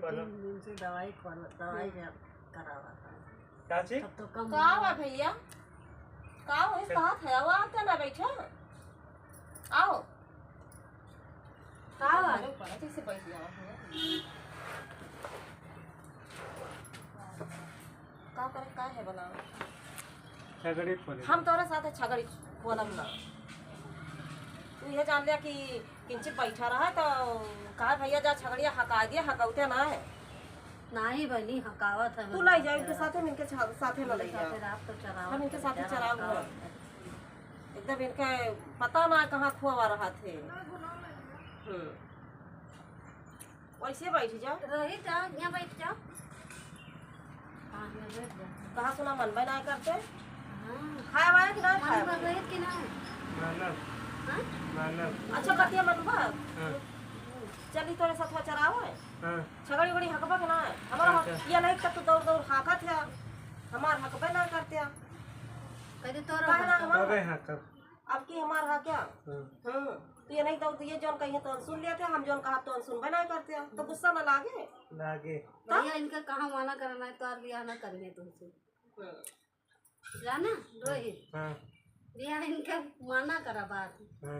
दिन से दवाई करावा था। चाची तब तो कम का हुआ भैया? का हो इस कहा था वो आते ना बैठो आओ का हुआ से बैठ जाओ का करे का है बोला छगड़ी खोले हम तोरे साथ छगड़ी बोलम ना तू ये जान लिया कि किंचित बैठा रहा तो कहा भैया जा छगड़िया हका दिया हकौते ना है नहीं बनी हकावत है। तू लाई जा इनके साथे मिलके साथे ना ले जा रात तो चरावा हम इनके साथे चराऊ एकदम इनके पता ना कहाँ खुआ रहा थे वैसे बैठ जा रही जा यहाँ बैठ जाओ। हाँ यहाँ बैठ जा। कहाँ सुना मन बनाए करते हाँ खाया वाया कि ना मन खाया कर रही कि नहीं? मानव हाँ मानव अच्छा कतिया मन बा हाँ चली तोरे साथ चराव है हाँ छगड़ी वड़ी हकबा के ना हमारा अच्छा। ये नहीं तब तो दौड़ दौड़ हाका थे हमार हकबे ना करते कभी तो काहे ना हमार कबे हाँ कब अब की हमार हा क्या हाँ तो ये नहीं दौड़ ये जोन कहिए तो सुन लिया थे हम जोन कहा तो सुनबे ना करते तो गुस्सा ना लागे लागे भैया इनका कहाँ माना करना है तो और बियाह ना करेंगे तुमसे जाना रोहित हाँ बियाह इनका माना करा बात हाँ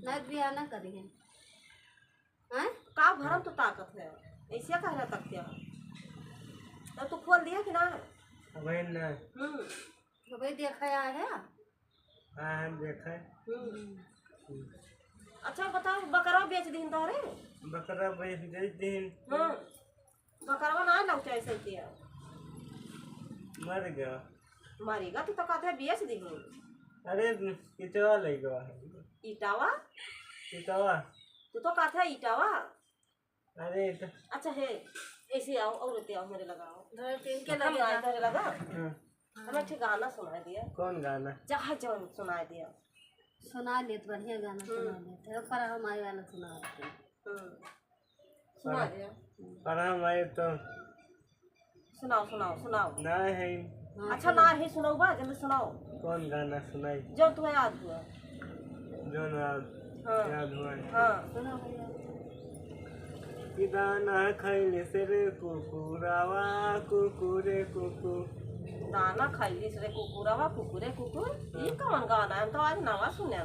नहीं बियाह ना करेंगे हैं? का भरम तो ताकत है ऐसे कहना तक तब तू खोल दिया कि ना वही ना तो भाई देखा आया है हाँ हम देखा अच्छा बताओ बकरा बेच दिन तो रे बकरा बेच दे दिन बकरवा ना लौटे ऐसे किया मर गया मरेगा तू तो कहते बेच दी अरे किचवा ले गया है ईटावा किचवा तू तो कहते ईटावा अरे तो अच्छा है ऐसे आओ और आओ मेरे लगाओ इनके हम गाय तेरे लगा हाँ हमें ठीक गाना सुनाई दिया कौन गाना जहाँ जौन सुनाई दिया सुना लेते बढ़िया गाना सुना लेते पर हम आए वाला सुना लेते सुना दिया पर हम आए तो सुनाओ सुनाओ सुनाओ ना है अच्छा ना ही सुनाओ बा जल्दी सुनाओ कौन गाना सुनाई जो तुम्हें याद हुआ जो ना हाँ याद हुआ है हाँ सुना भैया कि दाना खैले से रे कुकुरावा कुकुरे कुकु दाना खाइली रे कुकुरवा कुकुरे कुकुर ये कौन गाना है हम तो आज नवा सुने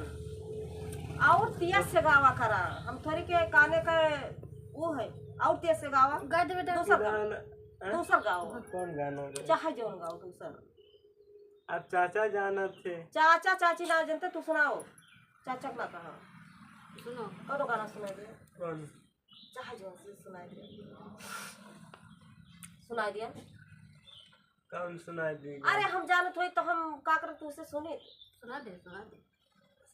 और तेज से गावा करा हम थोड़ी के गाने का वो है और तेज से गावा गा दे बेटा दूसर गाना दूसर गाओ कौन गाना रे? चाहे जौन गाओ दूसर अब चाचा जाना थे चाचा चाची ना जानते तू सुनाओ चाचा ना कहा सुनो कौन गाना सुनाई दे कौन चाहे जौन से सुनाई दिया कौन सुनाई देगा अरे हम जानत होई तो हम का कर तू से सुने सुना दे सुना दे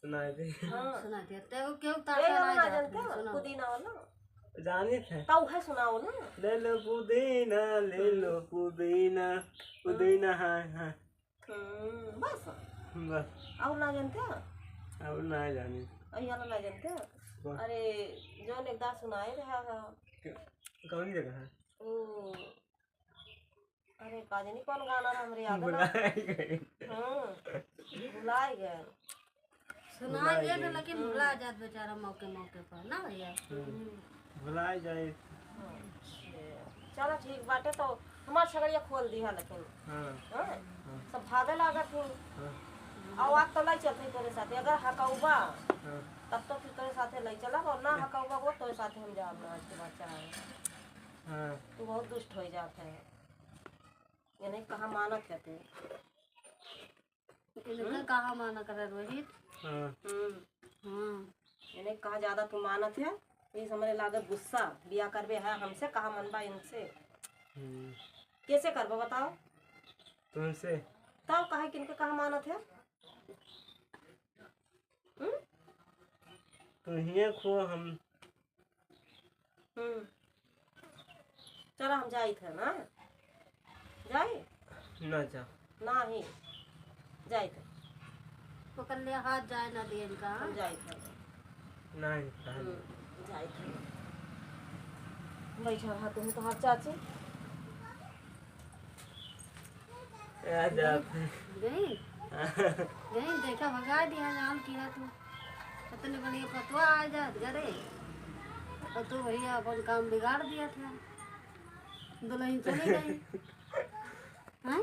सुनाई दे हां सुना दे ते क्यों ए ताका गाना ना जानते जाते सुनो पुदीना वाला जानी थे तो है सुनाओ ना ले लो पुदीना पुदीना हाँ हाँ बस बस और ना जानते अब ना जानी अहिया ना जानते कौन? अरे जौन एक दास सुनाए रहा कौन जगह है ओ अरे काजनी कौन गाना ना हमरे याद ना बुलाए गए भुलाए गए सुना ये तो लेकिन भुला जात बेचारा मौके मौके पर ना भैया भुलाए जाए चलो ठीक बाटे तो हमार छगड़िया खोल दी है लेकिन हाँ हाँ? सब भागे लागत हूँ हाँ और आज तो लाई चलते तोरे साथे अगर हकाउबा हाँ तब तो फिर तोरे साथे लाई चला और ना हकाउबा वो तोरे साथे हम जाब ना आज के बाद चाहे हाँ तू बहुत दुष्ट हो जाते है ये नहीं कहा मानत है तू इनका कहाँ माना करे रोहित हाँ हाँ ये नहीं कहा ज्यादा तू मानत है ये समझ लागत गुस्सा बिया करबे है हमसे कहा मनबा इनसे कैसे करबो बताओ तुमसे तब कहा किनके कहा मानत है तुम ही खो हम चलो हम जाई थे ना जाए ना जा ना ही जाए थे पकड़ लिया हाथ जाए ना दिए इनका हम जाए थे नहीं जाए थे बैठा रहा तुम तो हर चाची आ जाते गई गई देखा भगा दिया जान किया तू इतने बढ़िया पतवा आ जात घरे और तू भैया अपन काम बिगाड़ दिया था दुल्हन चली गई। हाँ